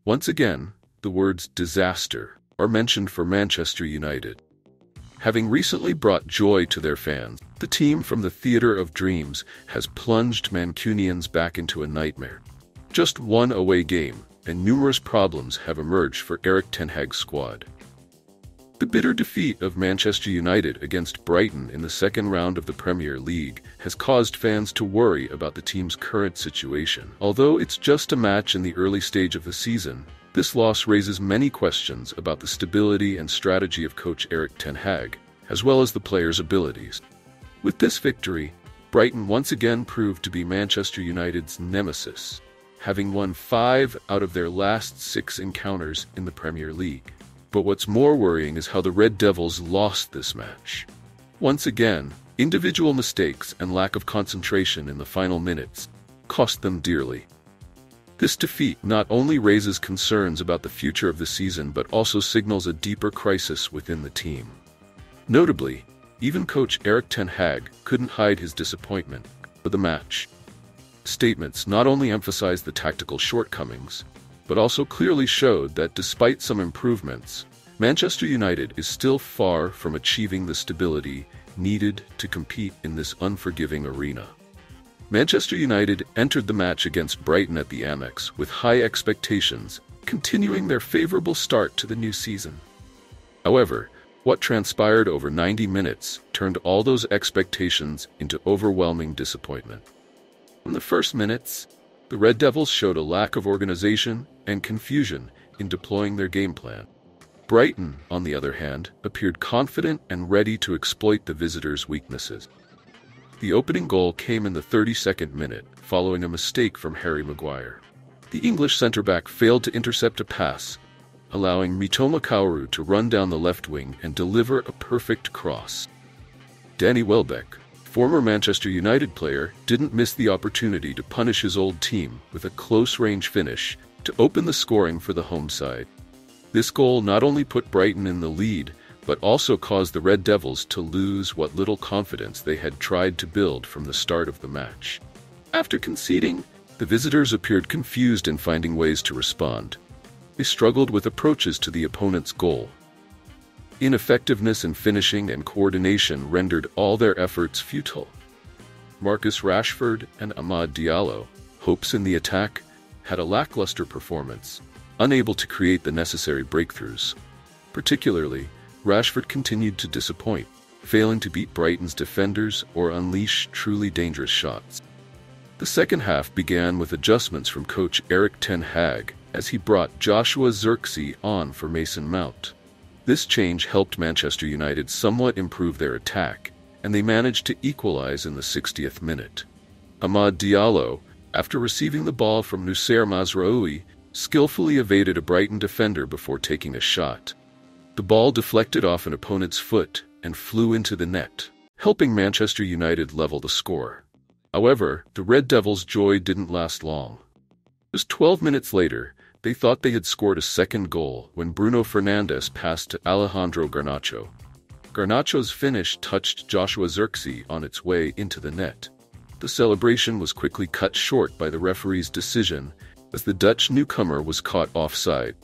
Once again, the words disaster are mentioned for Manchester United. Having recently brought joy to their fans, the team from the Theatre of Dreams has plunged Mancunians back into a nightmare. Just one away game, and numerous problems have emerged for Erik ten Hag's squad. The bitter defeat of Manchester United against Brighton in the second round of the Premier League has caused fans to worry about the team's current situation. Although it's just a match in the early stage of the season, this loss raises many questions about the stability and strategy of coach Erik ten Hag, as well as the players' abilities. With this victory, Brighton once again proved to be Manchester United's nemesis, having won 5 out of their last 6 encounters in the Premier League. But what's more worrying is how the Red Devils lost this match. Once again, individual mistakes and lack of concentration in the final minutes cost them dearly. This defeat not only raises concerns about the future of the season but also signals a deeper crisis within the team. Notably, even coach Erik ten Hag couldn't hide his disappointment with the match. Statements not only emphasized the tactical shortcomings, but also clearly showed that despite some improvements, Manchester United is still far from achieving the stability needed to compete in this unforgiving arena. Manchester United entered the match against Brighton at the Amex with high expectations, continuing their favorable start to the new season. However, what transpired over 90 minutes turned all those expectations into overwhelming disappointment. In the first minutes, the Red Devils showed a lack of organization and confusion in deploying their game plan. Brighton, on the other hand, appeared confident and ready to exploit the visitors' weaknesses. The opening goal came in the 32nd minute, following a mistake from Harry Maguire. The English centre-back failed to intercept a pass, allowing Mitoma Kaoru to run down the left wing and deliver a perfect cross. Danny Welbeck, former Manchester United player, didn't miss the opportunity to punish his old team with a close-range finish to open the scoring for the home side. This goal not only put Brighton in the lead, but also caused the Red Devils to lose what little confidence they had tried to build from the start of the match. After conceding, the visitors appeared confused in finding ways to respond. They struggled with approaches to the opponent's goal. Ineffectiveness in finishing and coordination rendered all their efforts futile. Marcus Rashford and Amad Diallo, hopes in the attack, had a lackluster performance, unable to create the necessary breakthroughs. Particularly, Rashford continued to disappoint, failing to beat Brighton's defenders or unleash truly dangerous shots. The second half began with adjustments from coach Erik ten Hag as he brought Joshua Zirkzee on for Mason Mount. This change helped Manchester United somewhat improve their attack, and they managed to equalize in the 60th minute. Amad Diallo, after receiving the ball from Noussair Mazraoui, skillfully evaded a Brighton defender before taking a shot. The ball deflected off an opponent's foot and flew into the net, helping Manchester United level the score. However, the Red Devils' joy didn't last long. Just 12 minutes later, they thought they had scored a second goal when Bruno Fernandes passed to Alejandro Garnacho. Garnacho's finish touched Joshua Zirkzee on its way into the net. The celebration was quickly cut short by the referee's decision as the Dutch newcomer was caught offside.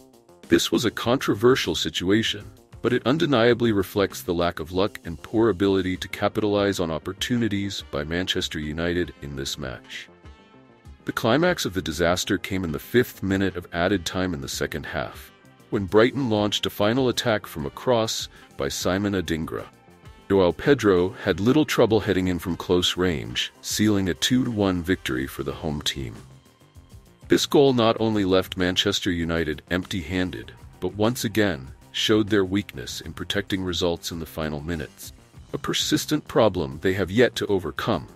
This was a controversial situation, but it undeniably reflects the lack of luck and poor ability to capitalize on opportunities by Manchester United in this match. The climax of the disaster came in the 5th minute of added time in the second half, when Brighton launched a final attack from a cross by Simon Adingra. João Pedro had little trouble heading in from close range, sealing a 2-1 victory for the home team. This goal not only left Manchester United empty-handed, but once again showed their weakness in protecting results in the final minutes, a persistent problem they have yet to overcome.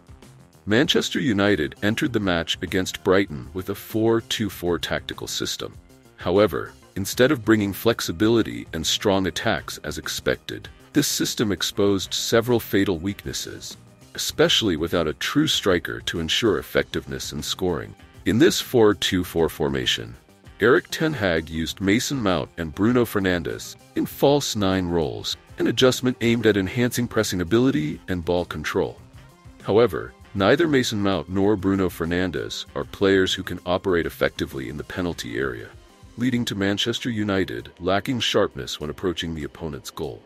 Manchester United entered the match against Brighton with a 4-2-4 tactical system. However, instead of bringing flexibility and strong attacks as expected, this system exposed several fatal weaknesses, especially without a true striker to ensure effectiveness and scoring. In this 4-2-4 formation, Erik ten Hag used Mason Mount and Bruno Fernandes in false 9 roles, an adjustment aimed at enhancing pressing ability and ball control. However, neither Mason Mount nor Bruno Fernandes are players who can operate effectively in the penalty area. leading to Manchester United lacking sharpness when approaching the opponent's goal.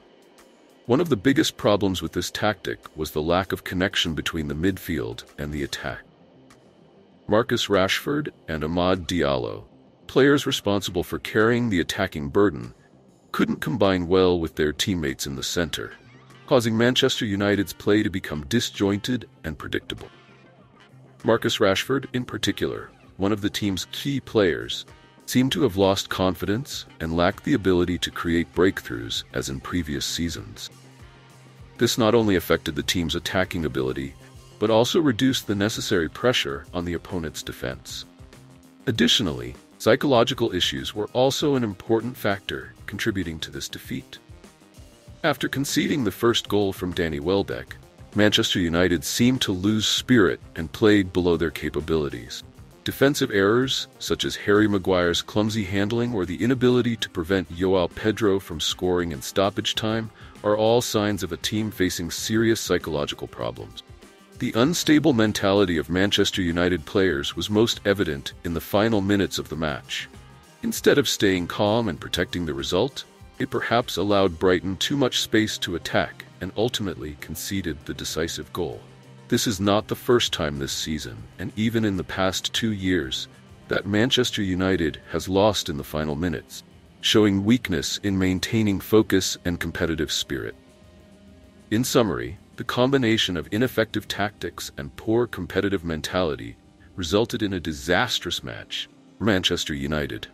One of the biggest problems with this tactic was the lack of connection between the midfield and the attack. Marcus Rashford and Amad Diallo, players responsible for carrying the attacking burden, couldn't combine well with their teammates in the center, causing Manchester United's play to become disjointed and predictable. Marcus Rashford, in particular, one of the team's key players, seemed to have lost confidence and lacked the ability to create breakthroughs as in previous seasons. This not only affected the team's attacking ability, but also reduced the necessary pressure on the opponent's defense. Additionally, psychological issues were also an important factor contributing to this defeat. After conceding the first goal from Danny Welbeck, Manchester United seemed to lose spirit and played below their capabilities. Defensive errors, such as Harry Maguire's clumsy handling or the inability to prevent Joao Pedro from scoring in stoppage time, are all signs of a team facing serious psychological problems. The unstable mentality of Manchester United players was most evident in the final minutes of the match. Instead of staying calm and protecting the result, it perhaps allowed Brighton too much space to attack and ultimately conceded the decisive goal. This is not the first time this season, and even in the past 2 years, that Manchester United has lost in the final minutes, showing weakness in maintaining focus and competitive spirit. In summary, the combination of ineffective tactics and poor competitive mentality resulted in a disastrous match for Manchester United.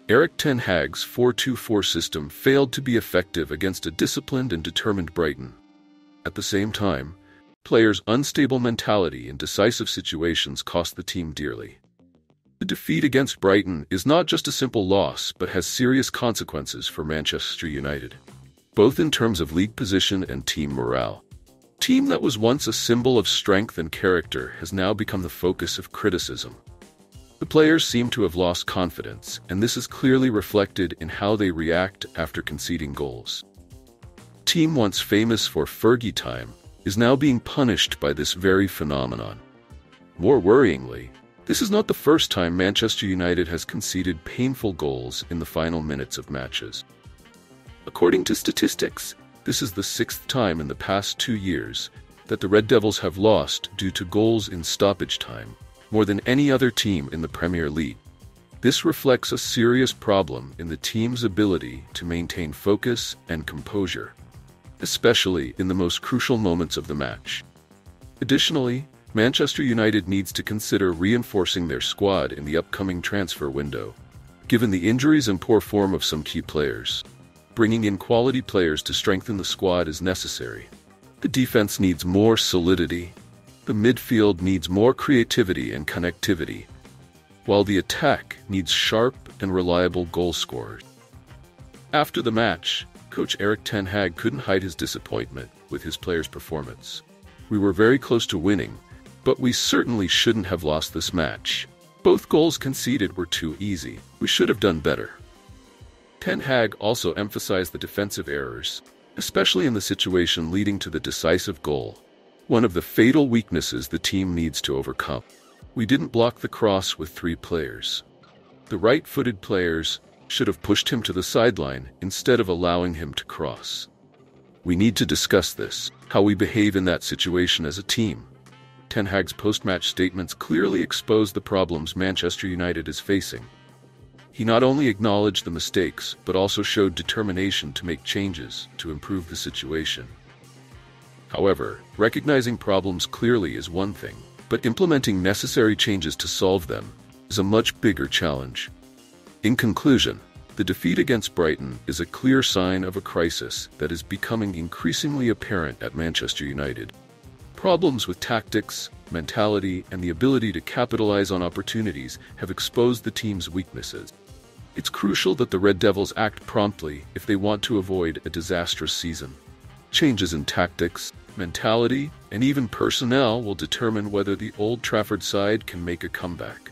Erik ten Hag's 4-2-4 system failed to be effective against a disciplined and determined Brighton. At the same time, players' unstable mentality in decisive situations cost the team dearly. The defeat against Brighton is not just a simple loss but has serious consequences for Manchester United, both in terms of league position and team morale. A team that was once a symbol of strength and character has now become the focus of criticism. The players seem to have lost confidence, and this is clearly reflected in how they react after conceding goals. A team once famous for Fergie time is now being punished by this very phenomenon. More worryingly, this is not the first time Manchester United has conceded painful goals in the final minutes of matches. According to statistics, this is the 6th time in the past 2 years that the Red Devils have lost due to goals in stoppage time, more than any other team in the Premier League. This reflects a serious problem in the team's ability to maintain focus and composure, especially in the most crucial moments of the match. Additionally, Manchester United needs to consider reinforcing their squad in the upcoming transfer window, given the injuries and poor form of some key players. Bringing in quality players to strengthen the squad is necessary. The defense needs more solidity, the midfield needs more creativity and connectivity, while the attack needs sharp and reliable goal scorers. After the match, Coach Erik ten Hag couldn't hide his disappointment with his players' performance. "We were very close to winning, but we certainly shouldn't have lost this match. Both goals conceded were too easy. We should have done better." Ten Hag also emphasized the defensive errors, especially in the situation leading to the decisive goal, one of the fatal weaknesses the team needs to overcome. "We didn't block the cross with 3 players. The right-footed players should have pushed him to the sideline instead of allowing him to cross. We need to discuss this, how we behave in that situation as a team." Ten Hag's post-match statements clearly exposed the problems Manchester United is facing. He not only acknowledged the mistakes, but also showed determination to make changes to improve the situation. However, recognizing problems clearly is one thing, but implementing necessary changes to solve them is a much bigger challenge. In conclusion, the defeat against Brighton is a clear sign of a crisis that is becoming increasingly apparent at Manchester United. Problems with tactics, mentality, and the ability to capitalize on opportunities have exposed the team's weaknesses. It's crucial that the Red Devils act promptly if they want to avoid a disastrous season. Changes in tactics, mentality, and even personnel will determine whether the Old Trafford side can make a comeback.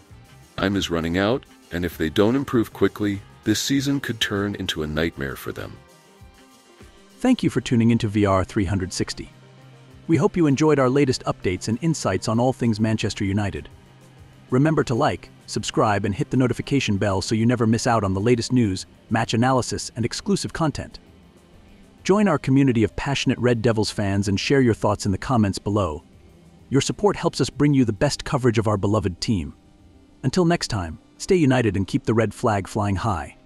Time is running out, and if they don't improve quickly, this season could turn into a nightmare for them. Thank you for tuning into VR 360. We hope you enjoyed our latest updates and insights on all things Manchester United. Remember to like, subscribe, and hit the notification bell so you never miss out on the latest news, match analysis, and exclusive content. Join our community of passionate Red Devils fans and share your thoughts in the comments below. Your support helps us bring you the best coverage of our beloved team. Until next time, stay united and keep the red flag flying high.